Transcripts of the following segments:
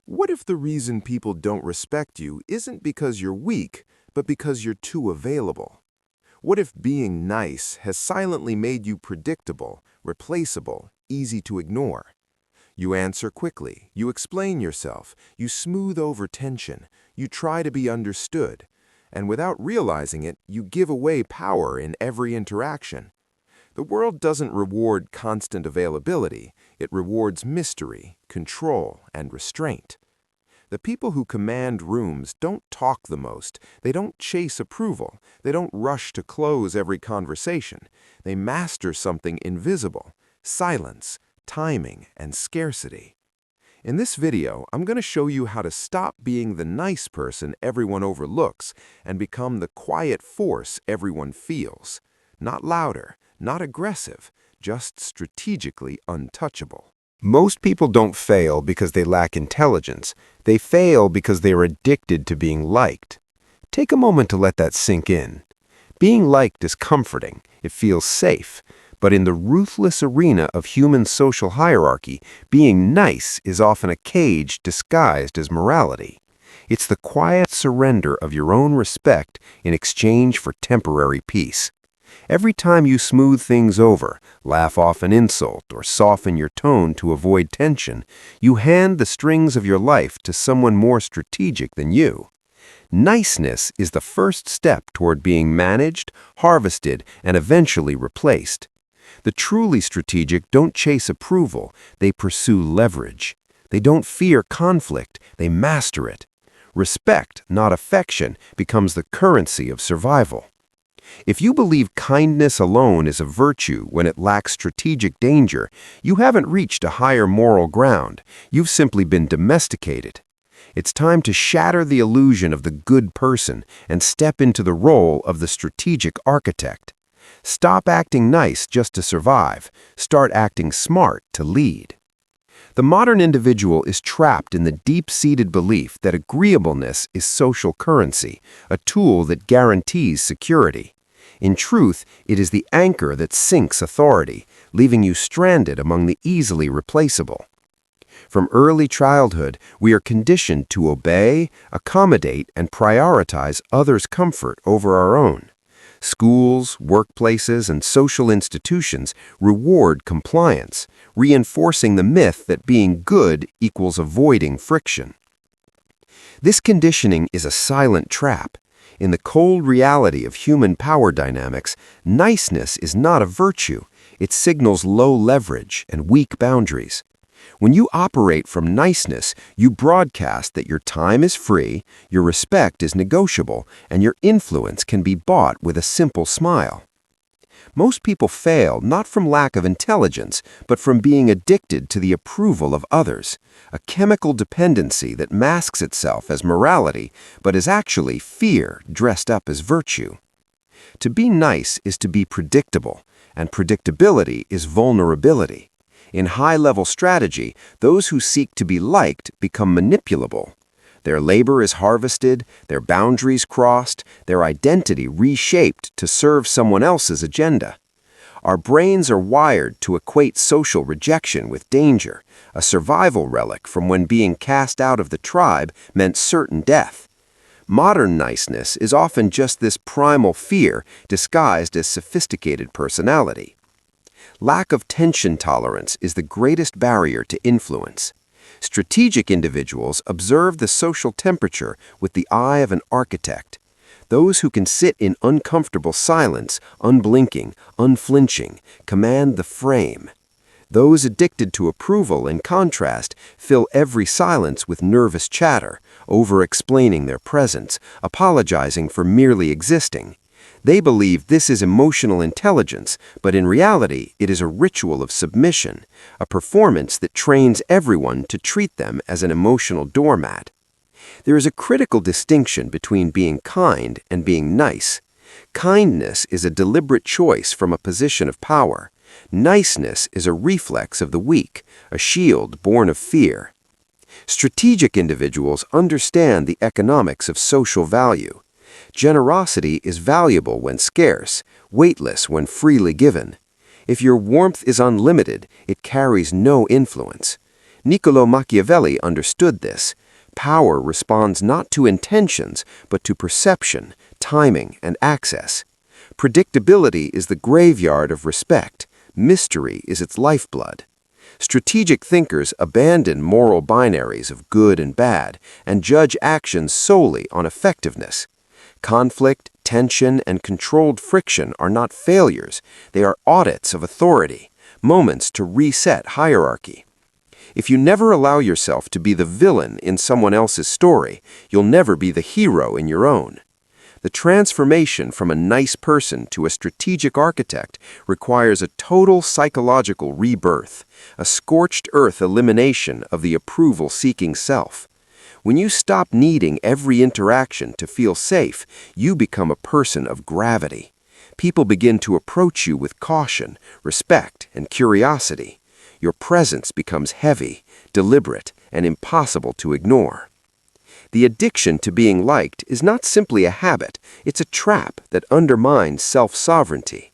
What if the reason people don't respect you isn't because you're weak, but because you're too available? What if being nice has silently made you predictable, replaceable, easy to ignore? You answer quickly, you explain yourself, you smooth over tension, you try to be understood, and without realizing it, you give away power in every interaction. The world doesn't reward constant availability, it rewards mystery, control, and restraint. The people who command rooms don't talk the most, they don't chase approval, they don't rush to close every conversation. They master something invisible: silence, timing, and scarcity. In this video, I'm going to show you how to stop being the nice person everyone overlooks and become the quiet force everyone feels. Not louder, not aggressive, just strategically untouchable. Most people don't fail because they lack intelligence. They fail because they are addicted to being liked. Take a moment to let that sink in. Being liked is comforting. It feels safe. But in the ruthless arena of human social hierarchy, being nice is often a cage disguised as morality. It's the quiet surrender of your own respect in exchange for temporary peace. Every time you smooth things over, laugh off an insult, or soften your tone to avoid tension, you hand the strings of your life to someone more strategic than you. Niceness is the first step toward being managed, harvested, and eventually replaced. The truly strategic don't chase approval, they pursue leverage. They don't fear conflict, they master it. Respect, not affection, becomes the currency of survival. If you believe kindness alone is a virtue when it lacks strategic danger, you haven't reached a higher moral ground. You've simply been domesticated. It's time to shatter the illusion of the good person and step into the role of the strategic architect. Stop acting nice just to survive. Start acting smart to lead. The modern individual is trapped in the deep-seated belief that agreeableness is social currency, a tool that guarantees security. In truth, it is the anchor that sinks authority, leaving you stranded among the easily replaceable. From early childhood, we are conditioned to obey, accommodate, and prioritize others' comfort over our own. Schools, workplaces, and social institutions reward compliance, reinforcing the myth that being good equals avoiding friction. This conditioning is a silent trap. In the cold reality of human power dynamics, niceness is not a virtue. It signals low leverage and weak boundaries. When you operate from niceness, you broadcast that your time is free, your respect is negotiable, and your influence can be bought with a simple smile. Most people fail not from lack of intelligence, but from being addicted to the approval of others, a chemical dependency that masks itself as morality, but is actually fear dressed up as virtue. To be nice is to be predictable, and predictability is vulnerability. In high-level strategy, those who seek to be liked become manipulable. Their labor is harvested, their boundaries crossed, their identity reshaped to serve someone else's agenda. Our brains are wired to equate social rejection with danger, a survival relic from when being cast out of the tribe meant certain death. Modern niceness is often just this primal fear disguised as sophisticated personality. Lack of tension tolerance is the greatest barrier to influence. Strategic individuals observe the social temperature with the eye of an architect. Those who can sit in uncomfortable silence, unblinking, unflinching, command the frame. Those addicted to approval, in contrast, fill every silence with nervous chatter, over-explaining their presence, apologizing for merely existing. They believe this is emotional intelligence, but in reality, it is a ritual of submission, a performance that trains everyone to treat them as an emotional doormat. There is a critical distinction between being kind and being nice. Kindness is a deliberate choice from a position of power. Niceness is a reflex of the weak, a shield born of fear. Strategic individuals understand the economics of social value. Generosity is valuable when scarce, weightless when freely given. If your warmth is unlimited, it carries no influence. Niccolò Machiavelli understood this. Power responds not to intentions, but to perception, timing, and access. Predictability is the graveyard of respect. Mystery is its lifeblood. Strategic thinkers abandon moral binaries of good and bad and judge actions solely on effectiveness. Conflict, tension, and controlled friction are not failures, they are audits of authority, moments to reset hierarchy. If you never allow yourself to be the villain in someone else's story, you'll never be the hero in your own. The transformation from a nice person to a strategic architect requires a total psychological rebirth, a scorched earth elimination of the approval-seeking self. When you stop needing every interaction to feel safe, you become a person of gravity. People begin to approach you with caution, respect, and curiosity. Your presence becomes heavy, deliberate, and impossible to ignore. The addiction to being liked is not simply a habit, it's a trap that undermines self-sovereignty.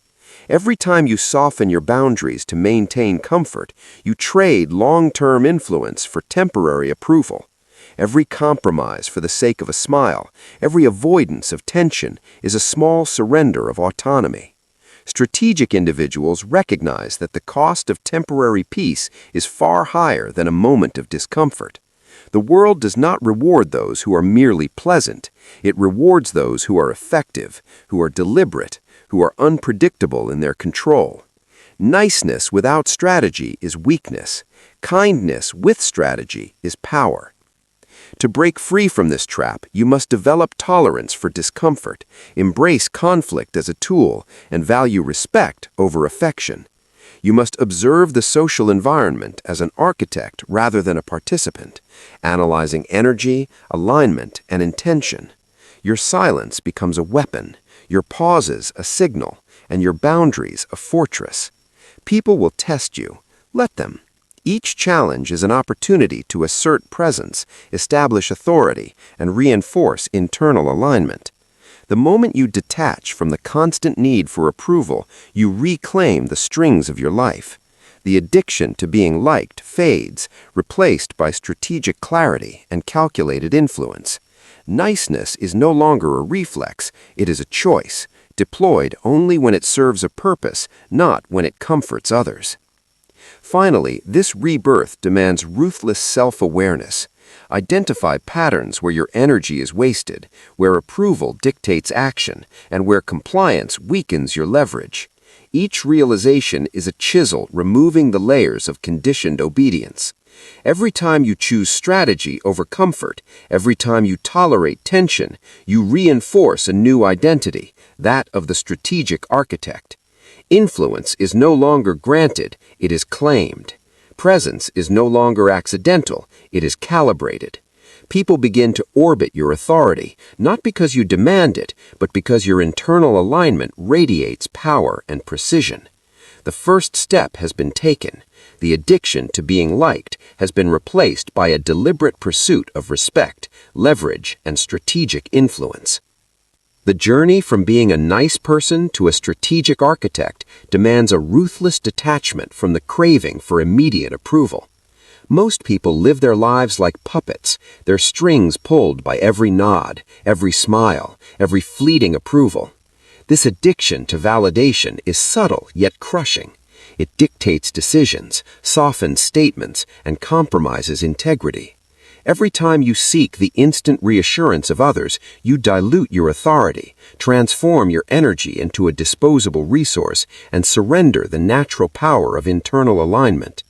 Every time you soften your boundaries to maintain comfort, you trade long-term influence for temporary approval. Every compromise for the sake of a smile, every avoidance of tension is a small surrender of autonomy. Strategic individuals recognize that the cost of temporary peace is far higher than a moment of discomfort. The world does not reward those who are merely pleasant. It rewards those who are effective, who are deliberate, who are unpredictable in their control. Niceness without strategy is weakness. Kindness with strategy is power. To break free from this trap, you must develop tolerance for discomfort, embrace conflict as a tool, and value respect over affection. You must observe the social environment as an architect rather than a participant, analyzing energy, alignment, and intention. Your silence becomes a weapon, your pauses a signal, and your boundaries a fortress. People will test you. Let them. Each challenge is an opportunity to assert presence, establish authority, and reinforce internal alignment. The moment you detach from the constant need for approval, you reclaim the strings of your life. The addiction to being liked fades, replaced by strategic clarity and calculated influence. Niceness is no longer a reflex, it is a choice, deployed only when it serves a purpose, not when it comforts others. Finally, this rebirth demands ruthless self-awareness. Identify patterns where your energy is wasted, where approval dictates action, and where compliance weakens your leverage. Each realization is a chisel removing the layers of conditioned obedience. Every time you choose strategy over comfort, every time you tolerate tension, you reinforce a new identity, that of the strategic architect. Influence is no longer granted, it is claimed. Presence is no longer accidental, it is calibrated. People begin to orbit your authority, not because you demand it, but because your internal alignment radiates power and precision. The first step has been taken. The addiction to being liked has been replaced by a deliberate pursuit of respect, leverage, and strategic influence. The journey from being a nice person to a strategic architect demands a ruthless detachment from the craving for immediate approval. Most people live their lives like puppets, their strings pulled by every nod, every smile, every fleeting approval. This addiction to validation is subtle yet crushing. It dictates decisions, softens statements, and compromises integrity. Every time you seek the instant reassurance of others, you dilute your authority, transform your energy into a disposable resource, and surrender the natural power of internal alignment.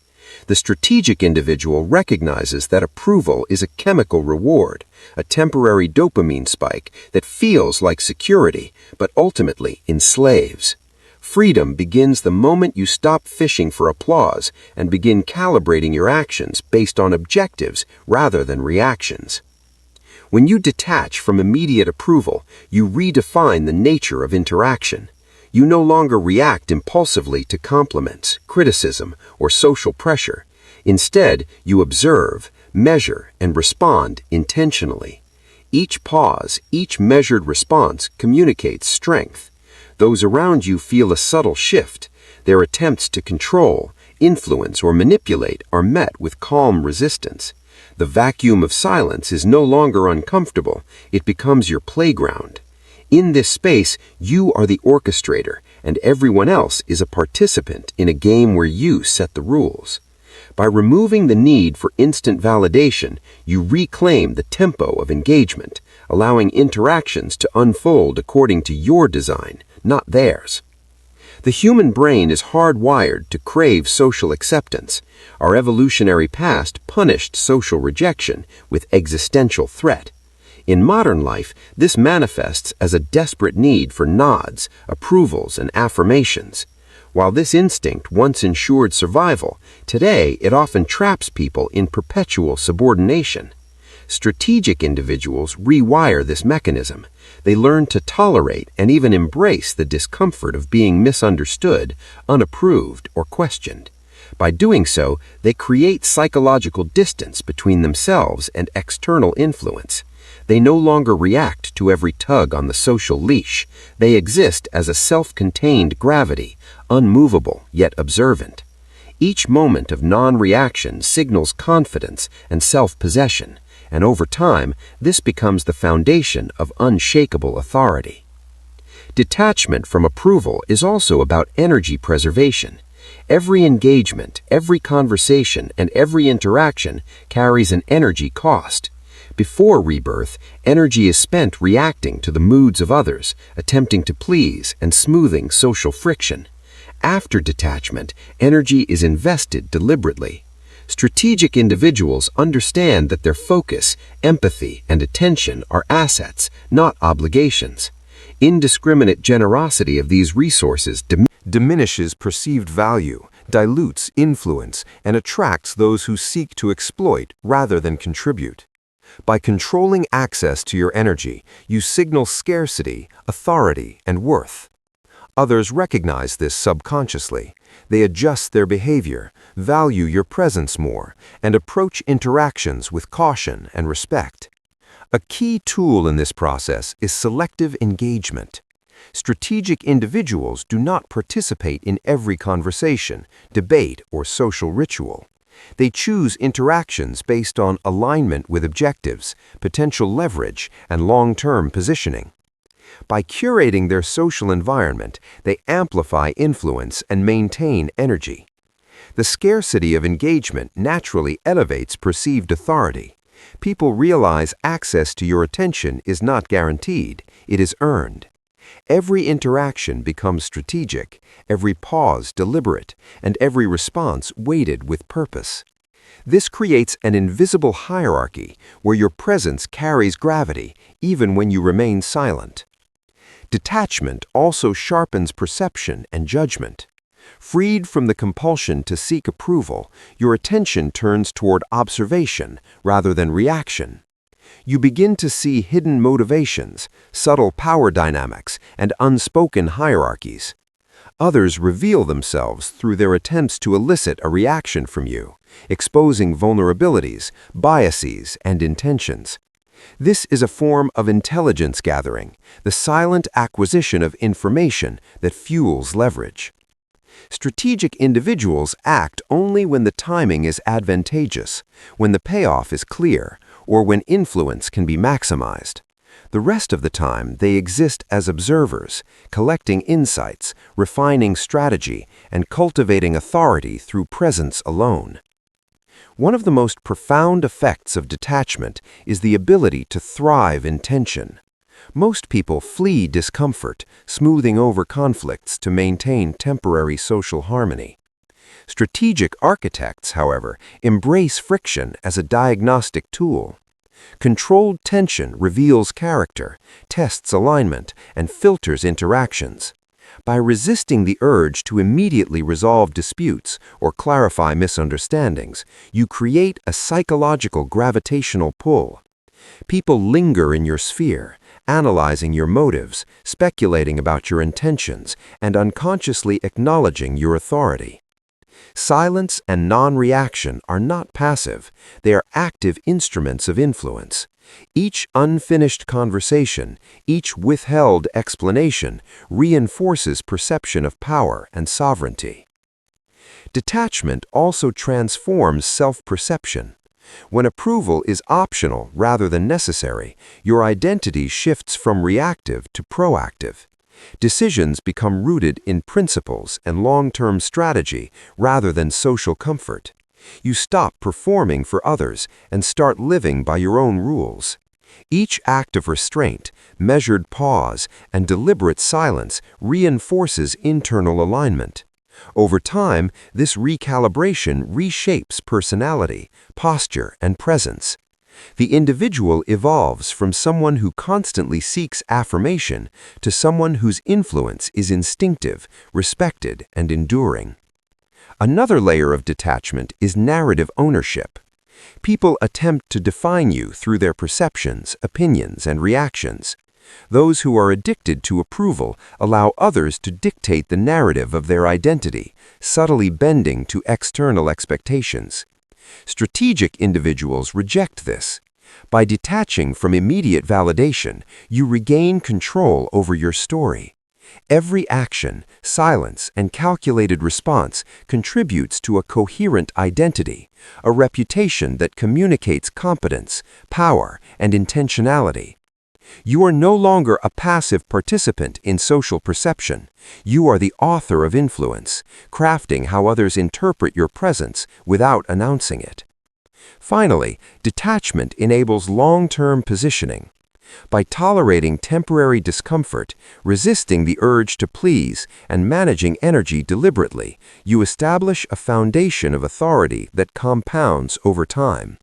The strategic individual recognizes that approval is a chemical reward, a temporary dopamine spike that feels like security, but ultimately enslaves. Freedom begins the moment you stop fishing for applause and begin calibrating your actions based on objectives rather than reactions. When you detach from immediate approval, you redefine the nature of interaction. You no longer react impulsively to compliments, criticism, or social pressure. Instead, you observe, measure, and respond intentionally. Each pause, each measured response communicates strength. Those around you feel a subtle shift. Their attempts to control, influence, or manipulate are met with calm resistance. The vacuum of silence is no longer uncomfortable, it becomes your playground. In this space, you are the orchestrator, and everyone else is a participant in a game where you set the rules. By removing the need for instant validation, you reclaim the tempo of engagement, allowing interactions to unfold according to your design, not theirs. The human brain is hardwired to crave social acceptance. Our evolutionary past punished social rejection with existential threat. In modern life, this manifests as a desperate need for nods, approvals, and affirmations. While this instinct once ensured survival, today it often traps people in perpetual subordination. Strategic individuals rewire this mechanism. They learn to tolerate and even embrace the discomfort of being misunderstood, unapproved, or questioned. By doing so, they create psychological distance between themselves and external influence. They no longer react to every tug on the social leash. They exist as a self-contained gravity, unmovable yet observant. Each moment of non-reaction signals confidence and self-possession, and over time, this becomes the foundation of unshakable authority. Detachment from approval is also about energy preservation. Every engagement, every conversation, and every interaction carries an energy cost. Before rebirth, energy is spent reacting to the moods of others, attempting to please and smoothing social friction. After detachment, energy is invested deliberately. Strategic individuals understand that their focus, empathy, and attention are assets, not obligations. Indiscriminate generosity of these resources Diminishes perceived value, dilutes influence, and attracts those who seek to exploit rather than contribute. By controlling access to your energy, you signal scarcity, authority, and worth. Others recognize this subconsciously. They adjust their behavior, value your presence more, and approach interactions with caution and respect. A key tool in this process is selective engagement. Strategic individuals do not participate in every conversation, debate, or social ritual. They choose interactions based on alignment with objectives, potential leverage, and long-term positioning. By curating their social environment, they amplify influence and maintain energy. The scarcity of engagement naturally elevates perceived authority. People realize access to your attention is not guaranteed, it is earned. Every interaction becomes strategic, every pause deliberate, and every response weighted with purpose. This creates an invisible hierarchy where your presence carries gravity even when you remain silent. Detachment also sharpens perception and judgment. Freed from the compulsion to seek approval, your attention turns toward observation rather than reaction. You begin to see hidden motivations, subtle power dynamics, and unspoken hierarchies. Others reveal themselves through their attempts to elicit a reaction from you, exposing vulnerabilities, biases, and intentions. This is a form of intelligence gathering, the silent acquisition of information that fuels leverage. Strategic individuals act only when the timing is advantageous, when the payoff is clear, or when influence can be maximized. The rest of the time, they exist as observers, collecting insights, refining strategy, and cultivating authority through presence alone. One of the most profound effects of detachment is the ability to thrive in tension. Most people flee discomfort, smoothing over conflicts to maintain temporary social harmony. Strategic architects, however, embrace friction as a diagnostic tool. Controlled tension reveals character, tests alignment, and filters interactions. By resisting the urge to immediately resolve disputes or clarify misunderstandings, you create a psychological gravitational pull. People linger in your sphere, analyzing your motives, speculating about your intentions, and unconsciously acknowledging your authority. Silence and non-reaction are not passive, they are active instruments of influence. Each unfinished conversation, each withheld explanation reinforces perception of power and sovereignty. Detachment also transforms self-perception. When approval is optional rather than necessary, your identity shifts from reactive to proactive. Decisions become rooted in principles and long-term strategy rather than social comfort. You stop performing for others and start living by your own rules. Each act of restraint, measured pause, and deliberate silence reinforces internal alignment. Over time, this recalibration reshapes personality, posture, and presence. The individual evolves from someone who constantly seeks affirmation to someone whose influence is instinctive, respected, and enduring. Another layer of detachment is narrative ownership. People attempt to define you through their perceptions, opinions, and reactions. Those who are addicted to approval allow others to dictate the narrative of their identity, subtly bending to external expectations. Strategic individuals reject this. By detaching from immediate validation, you regain control over your story. Every action, silence, and calculated response contributes to a coherent identity, a reputation that communicates competence, power, and intentionality. You are no longer a passive participant in social perception. You are the author of influence, crafting how others interpret your presence without announcing it. Finally, detachment enables long-term positioning. By tolerating temporary discomfort, resisting the urge to please, and managing energy deliberately, you establish a foundation of authority that compounds over time.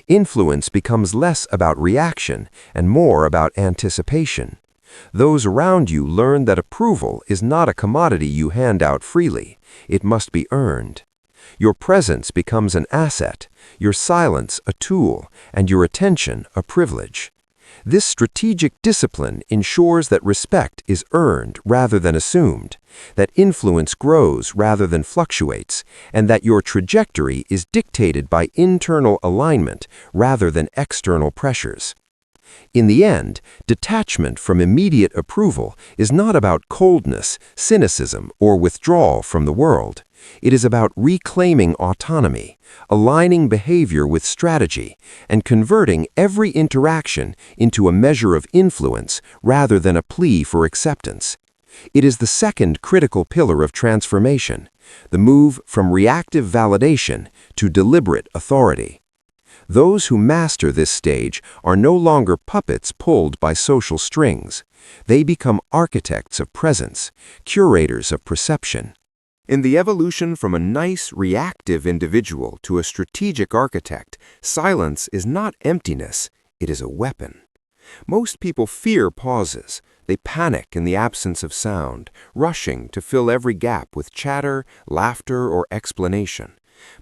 Influence becomes less about reaction and more about anticipation. Those around you learn that approval is not a commodity you hand out freely. It must be earned. Your presence becomes an asset, your silence a tool, and your attention a privilege. This strategic discipline ensures that respect is earned rather than assumed, that influence grows rather than fluctuates, and that your trajectory is dictated by internal alignment rather than external pressures. In the end, detachment from immediate approval is not about coldness, cynicism, or withdrawal from the world. It is about reclaiming autonomy, aligning behavior with strategy, and converting every interaction into a measure of influence rather than a plea for acceptance. It is the second critical pillar of transformation, the move from reactive validation to deliberate authority. Those who master this stage are no longer puppets pulled by social strings. They become architects of presence, curators of perception. In the evolution from a nice, reactive individual to a strategic architect, silence is not emptiness, it is a weapon. Most people fear pauses. They panic in the absence of sound, rushing to fill every gap with chatter, laughter, or explanation.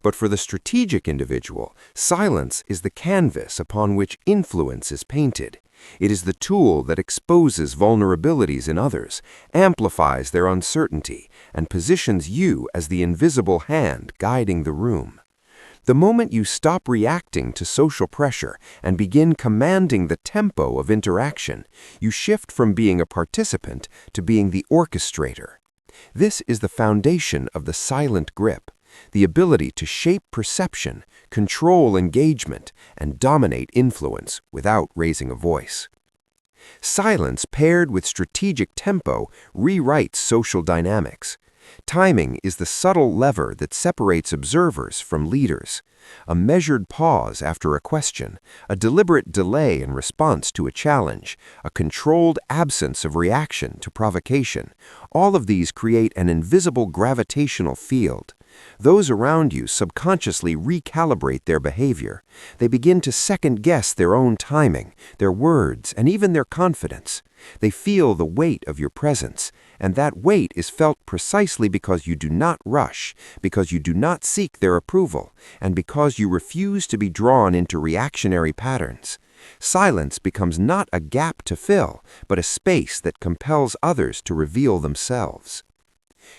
But for the strategic individual, silence is the canvas upon which influence is painted. It is the tool that exposes vulnerabilities in others, amplifies their uncertainty, and positions you as the invisible hand guiding the room. The moment you stop reacting to social pressure and begin commanding the tempo of interaction, you shift from being a participant to being the orchestrator. This is the foundation of the silent grip, the ability to shape perception, control engagement, and dominate influence without raising a voice. Silence paired with strategic tempo rewrites social dynamics. Timing is the subtle lever that separates observers from leaders. A measured pause after a question, a deliberate delay in response to a challenge, a controlled absence of reaction to provocation, all of these create an invisible gravitational field. Those around you subconsciously recalibrate their behavior. They begin to second-guess their own timing, their words, and even their confidence. They feel the weight of your presence, and that weight is felt precisely because you do not rush, because you do not seek their approval, and because you refuse to be drawn into reactionary patterns. Silence becomes not a gap to fill, but a space that compels others to reveal themselves.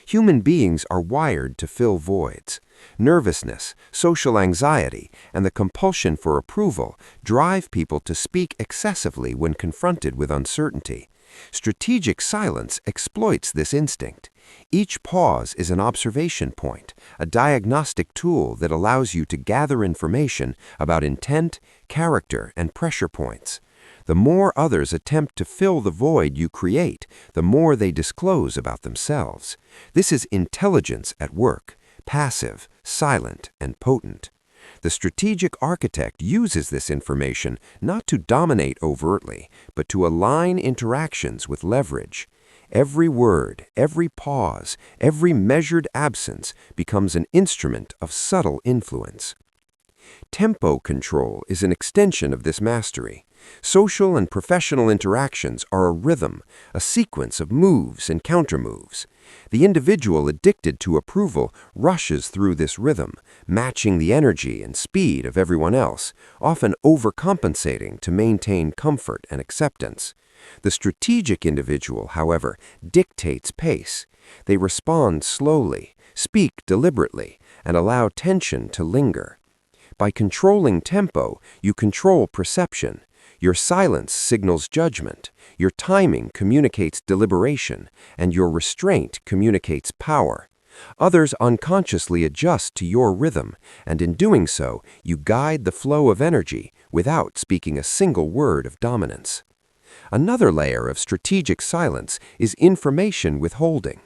Human beings are wired to fill voids. Nervousness, social anxiety, and the compulsion for approval drive people to speak excessively when confronted with uncertainty. Strategic silence exploits this instinct. Each pause is an observation point, a diagnostic tool that allows you to gather information about intent, character, and pressure points. The more others attempt to fill the void you create, the more they disclose about themselves. This is intelligence at work, passive, silent, and potent. The strategic architect uses this information not to dominate overtly, but to align interactions with leverage. Every word, every pause, every measured absence becomes an instrument of subtle influence. Tempo control is an extension of this mastery. Social and professional interactions are a rhythm, a sequence of moves and countermoves. The individual addicted to approval rushes through this rhythm, matching the energy and speed of everyone else, often overcompensating to maintain comfort and acceptance. The strategic individual, however, dictates pace. They respond slowly, speak deliberately, and allow tension to linger. By controlling tempo, you control perception. Your silence signals judgment, your timing communicates deliberation, and your restraint communicates power. Others unconsciously adjust to your rhythm, and in doing so, you guide the flow of energy without speaking a single word of dominance. Another layer of strategic silence is information withholding.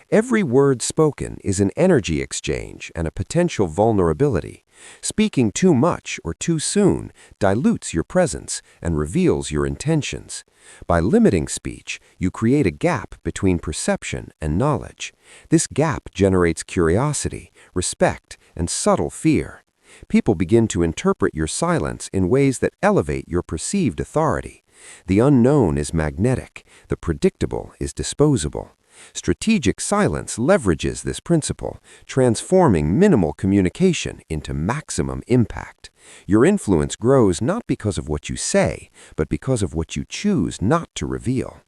Every word spoken is an energy exchange and a potential vulnerability. Speaking too much or too soon dilutes your presence and reveals your intentions. By limiting speech, you create a gap between perception and knowledge. This gap generates curiosity, respect, and subtle fear. People begin to interpret your silence in ways that elevate your perceived authority. The unknown is magnetic, the predictable is disposable. Strategic silence leverages this principle, transforming minimal communication into maximum impact. Your influence grows not because of what you say, but because of what you choose not to reveal.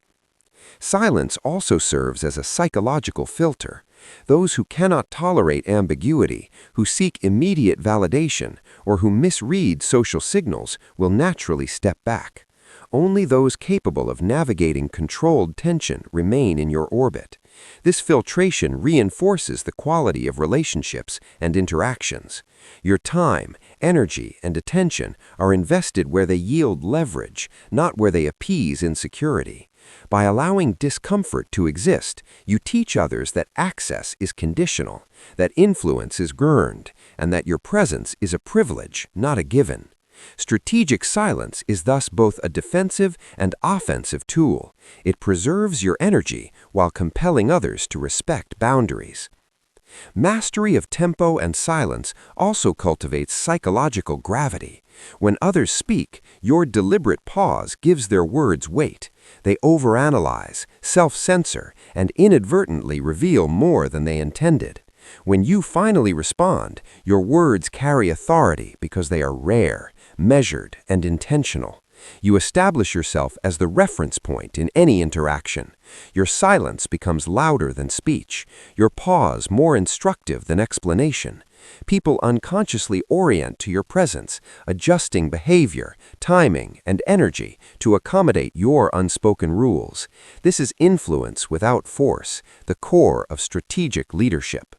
Silence also serves as a psychological filter. Those who cannot tolerate ambiguity, who seek immediate validation, or who misread social signals will naturally step back. Only those capable of navigating controlled tension remain in your orbit. This filtration reinforces the quality of relationships and interactions. Your time, energy, and attention are invested where they yield leverage, not where they appease insecurity. By allowing discomfort to exist, you teach others that access is conditional, that influence is earned, and that your presence is a privilege, not a given. Strategic silence is thus both a defensive and offensive tool. It preserves your energy while compelling others to respect boundaries. Mastery of tempo and silence also cultivates psychological gravity. When others speak, your deliberate pause gives their words weight. They overanalyze, self-censor, and inadvertently reveal more than they intended. When you finally respond, your words carry authority because they are rare, measured, and intentional. You establish yourself as the reference point in any interaction. Your silence becomes louder than speech, your pause more instructive than explanation. People unconsciously orient to your presence, adjusting behavior, timing, and energy to accommodate your unspoken rules. This is influence without force, the core of strategic leadership.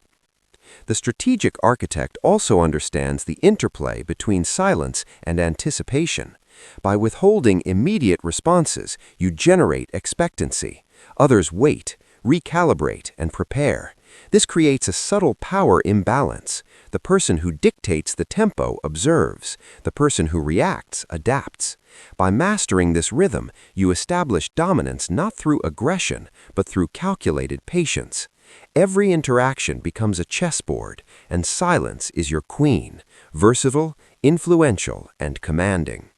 The strategic architect also understands the interplay between silence and anticipation. By withholding immediate responses, you generate expectancy. Others wait, recalibrate, and prepare. This creates a subtle power imbalance. The person who dictates the tempo observes. The person who reacts adapts. By mastering this rhythm, you establish dominance not through aggression, but through calculated patience. Every interaction becomes a chessboard, and silence is your queen, versatile, influential, and commanding.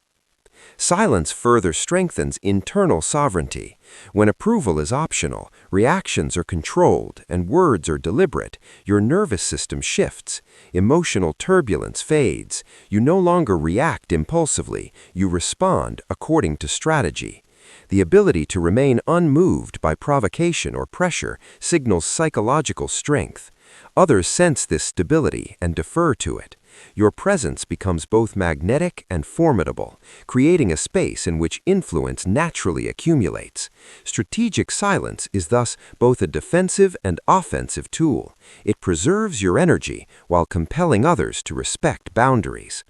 Silence further strengthens internal sovereignty. When approval is optional, reactions are controlled, and words are deliberate, your nervous system shifts. Emotional turbulence fades. You no longer react impulsively, you respond according to strategy. The ability to remain unmoved by provocation or pressure signals psychological strength. Others sense this stability and defer to it. Your presence becomes both magnetic and formidable, creating a space in which influence naturally accumulates. Strategic silence is thus both a defensive and offensive tool. It preserves your energy while compelling others to respect boundaries.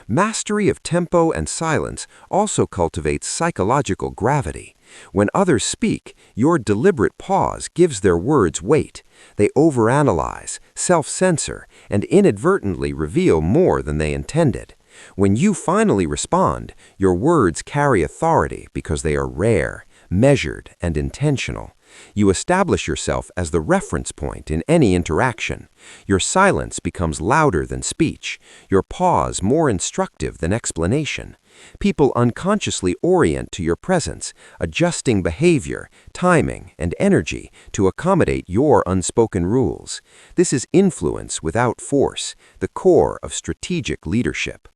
Mastery of tempo and silence also cultivates psychological gravity. When others speak, your deliberate pause gives their words weight. They overanalyze, self-censor, and inadvertently reveal more than they intended. When you finally respond, your words carry authority because they are rare, measured, and intentional. You establish yourself as the reference point in any interaction. Your silence becomes louder than speech, your pause more instructive than explanation. People unconsciously orient to your presence, adjusting behavior, timing, and energy to accommodate your unspoken rules. This is influence without force, the core of strategic leadership.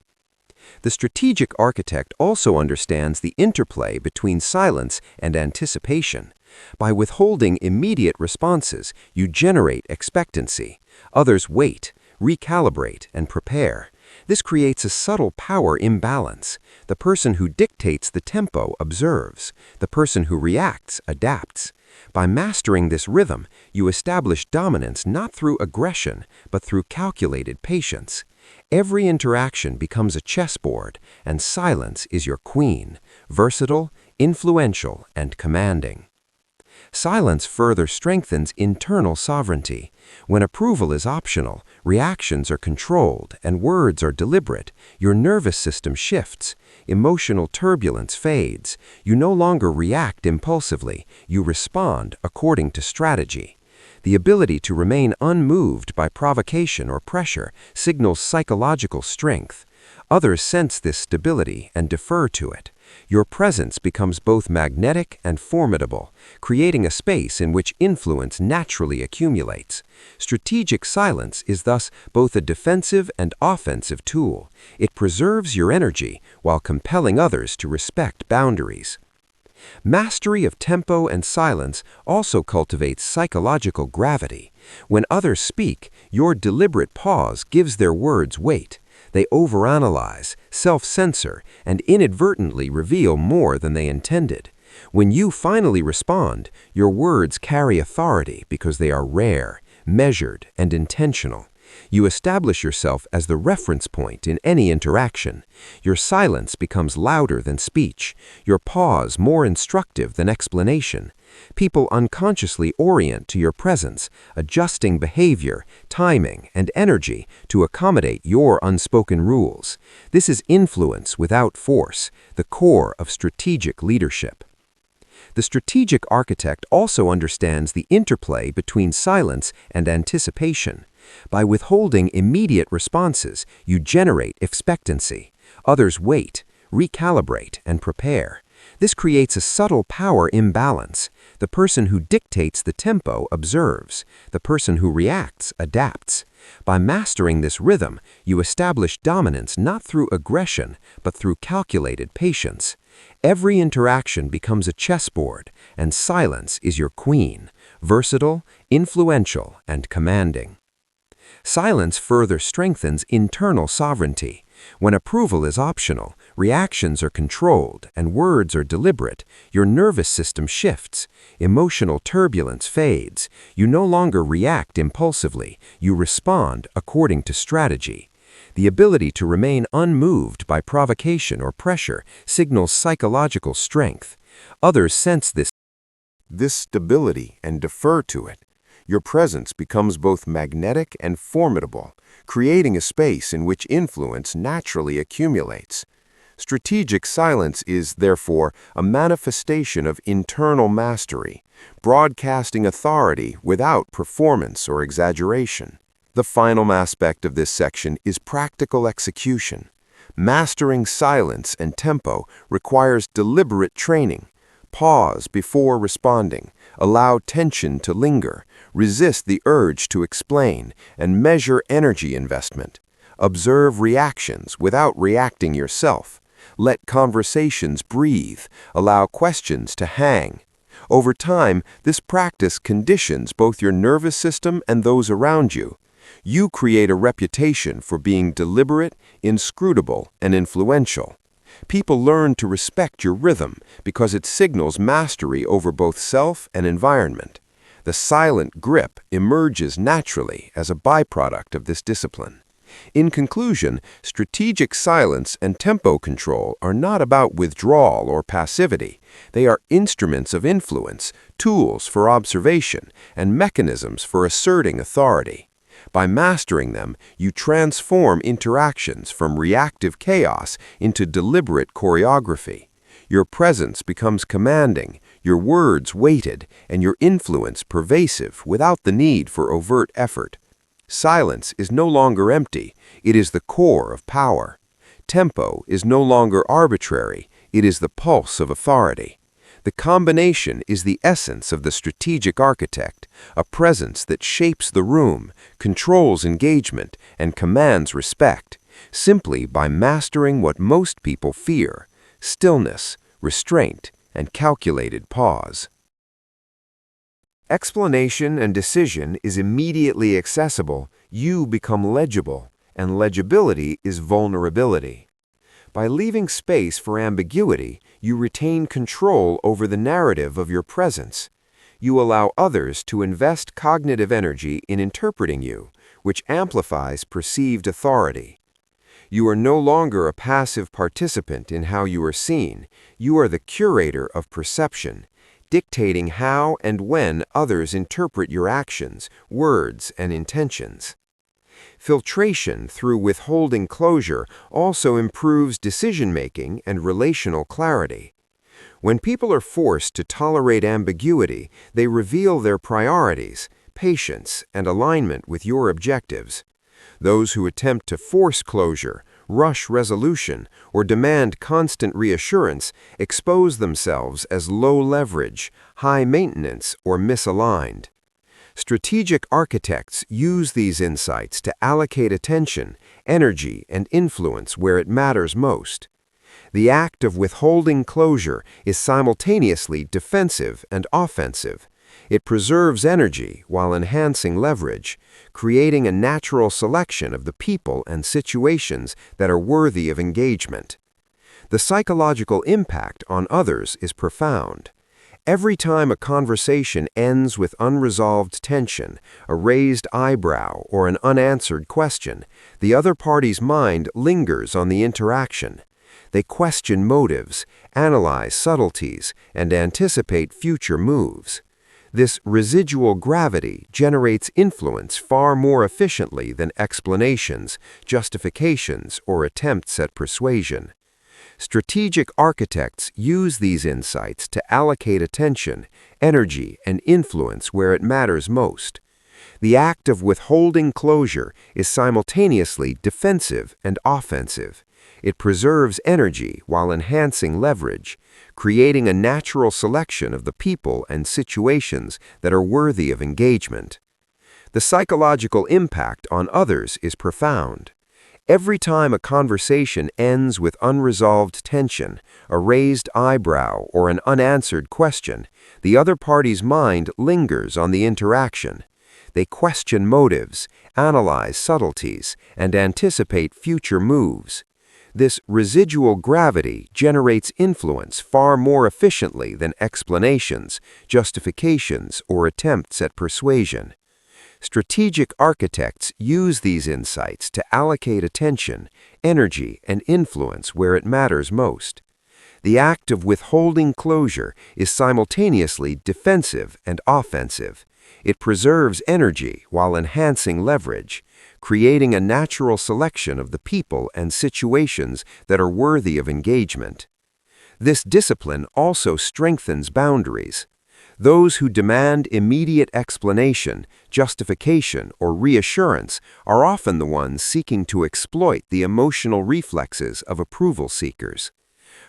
The strategic architect also understands the interplay between silence and anticipation. By withholding immediate responses, you generate expectancy. Others wait, recalibrate, and prepare. This creates a subtle power imbalance. The person who dictates the tempo observes. The person who reacts adapts. By mastering this rhythm, you establish dominance not through aggression, but through calculated patience. Every interaction becomes a chessboard, and silence is your queen, versatile, influential, and commanding. Silence further strengthens internal sovereignty. When approval is optional, reactions are controlled, and words are deliberate, your nervous system shifts. Emotional turbulence fades. You no longer react impulsively, you respond according to strategy. The ability to remain unmoved by provocation or pressure signals psychological strength. Others sense this stability and defer to it. Your presence becomes both magnetic and formidable, creating a space in which influence naturally accumulates. Strategic silence is thus both a defensive and offensive tool. It preserves your energy while compelling others to respect boundaries. Mastery of tempo and silence also cultivates psychological gravity. When others speak, your deliberate pause gives their words weight. They overanalyze, self-censor, and inadvertently reveal more than they intended. When you finally respond, your words carry authority because they are rare, measured, and intentional. You establish yourself as the reference point in any interaction. Your silence becomes louder than speech, your pause more instructive than explanation. People unconsciously orient to your presence, adjusting behavior, timing, and energy to accommodate your unspoken rules. This is influence without force, the core of strategic leadership. The strategic architect also understands the interplay between silence and anticipation. By withholding immediate responses, you generate expectancy. Others wait, recalibrate, and prepare. This creates a subtle power imbalance. The person who dictates the tempo observes. The person who reacts adapts. By mastering this rhythm, you establish dominance not through aggression, but through calculated patience. Every interaction becomes a chessboard, and silence is your queen, versatile, influential, and commanding. Silence further strengthens internal sovereignty. When approval is optional, reactions are controlled, and words are deliberate, your nervous system shifts. Emotional turbulence fades. You no longer react impulsively, you respond according to strategy. The ability to remain unmoved by provocation or pressure signals psychological strength. Others sense this stability and defer to it. Your presence becomes both magnetic and formidable, creating a space in which influence naturally accumulates. Strategic silence is, therefore, a manifestation of internal mastery, broadcasting authority without performance or exaggeration. The final aspect of this section is practical execution. Mastering silence and tempo requires deliberate training. Pause before responding, allow tension to linger, resist the urge to explain, and measure energy investment. Observe reactions without reacting yourself. Let conversations breathe, allow questions to hang. Over time, this practice conditions both your nervous system and those around you. You create a reputation for being deliberate, inscrutable, and influential. People learn to respect your rhythm because it signals mastery over both self and environment. The silent grip emerges naturally as a byproduct of this discipline. In conclusion, strategic silence and tempo control are not about withdrawal or passivity. They are instruments of influence, tools for observation, and mechanisms for asserting authority. By mastering them, you transform interactions from reactive chaos into deliberate choreography. Your presence becomes commanding, your words weighted, and your influence pervasive without the need for overt effort. Silence is no longer empty, it is the core of power. Tempo is no longer arbitrary, it is the pulse of authority. The combination is the essence of the strategic architect, a presence that shapes the room, controls engagement, and commands respect, simply by mastering what most people fear: stillness, restraint, and calculated pause. Explanation and decision is immediately accessible, you become legible, and legibility is vulnerability. By leaving space for ambiguity, you retain control over the narrative of your presence. You allow others to invest cognitive energy in interpreting you, which amplifies perceived authority. You are no longer a passive participant in how you are seen, you are the curator of perception, dictating how and when others interpret your actions, words, and intentions. Filtration through withholding closure also improves decision-making and relational clarity. When people are forced to tolerate ambiguity, they reveal their priorities, patience, and alignment with your objectives. Those who attempt to force closure, rush resolution, or demand constant reassurance expose themselves as low leverage, high maintenance, or misaligned. Strategic architects use these insights to allocate attention, energy, and influence where it matters most. The act of withholding closure is simultaneously defensive and offensive. It preserves energy while enhancing leverage, creating a natural selection of the people and situations that are worthy of engagement. The psychological impact on others is profound. Every time a conversation ends with unresolved tension, a raised eyebrow, or an unanswered question, the other party's mind lingers on the interaction. They question motives, analyze subtleties, and anticipate future moves. This residual gravity generates influence far more efficiently than explanations, justifications, or attempts at persuasion. Strategic architects use these insights to allocate attention, energy, and influence where it matters most. The act of withholding closure is simultaneously defensive and offensive. It preserves energy while enhancing leverage, creating a natural selection of the people and situations that are worthy of engagement. The psychological impact on others is profound. Every time a conversation ends with unresolved tension, a raised eyebrow, or an unanswered question, the other party's mind lingers on the interaction. They question motives, analyze subtleties, and anticipate future moves. This residual gravity generates influence far more efficiently than explanations, justifications, or attempts at persuasion. Strategic architects use these insights to allocate attention, energy, and influence where it matters most. The act of withholding closure is simultaneously defensive and offensive. It preserves energy while enhancing leverage, creating a natural selection of the people and situations that are worthy of engagement. This discipline also strengthens boundaries. Those who demand immediate explanation, justification, or reassurance are often the ones seeking to exploit the emotional reflexes of approval seekers.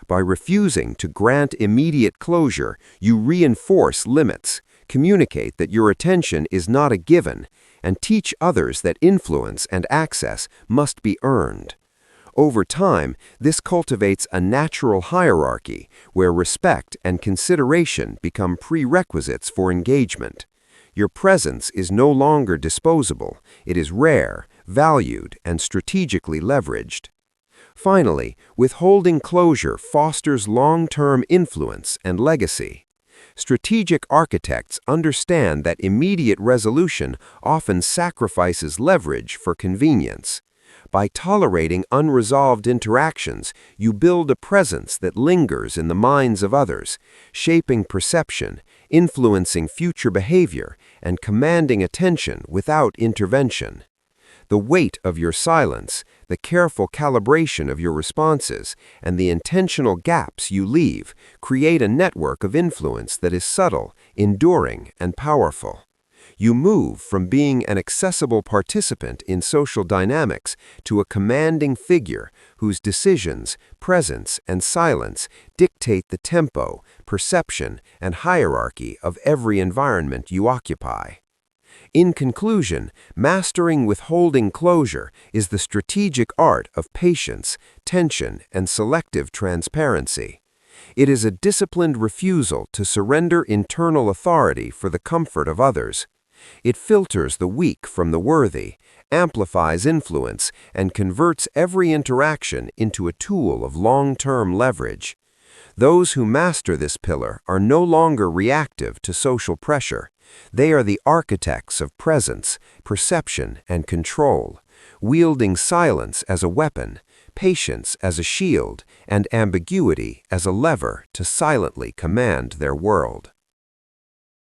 By refusing to grant immediate closure, you reinforce limits, communicate that your attention is not a given, and teach others that influence and access must be earned. Over time, this cultivates a natural hierarchy where respect and consideration become prerequisites for engagement. Your presence is no longer disposable. It is rare, valued, and strategically leveraged. Finally, withholding closure fosters long-term influence and legacy. Strategic architects understand that immediate resolution often sacrifices leverage for convenience. By tolerating unresolved interactions, you build a presence that lingers in the minds of others, shaping perception, influencing future behavior, and commanding attention without intervention. The weight of your silence, the careful calibration of your responses, and the intentional gaps you leave create a network of influence that is subtle, enduring, and powerful. You move from being an accessible participant in social dynamics to a commanding figure whose decisions, presence, and silence dictate the tempo, perception, and hierarchy of every environment you occupy. In conclusion, mastering withholding closure is the strategic art of patience, tension, and selective transparency. It is a disciplined refusal to surrender internal authority for the comfort of others. It filters the weak from the worthy, amplifies influence, and converts every interaction into a tool of long-term leverage. Those who master this pillar are no longer reactive to social pressure. They are the architects of presence, perception, and control, wielding silence as a weapon, patience as a shield, and ambiguity as a lever to silently command their world.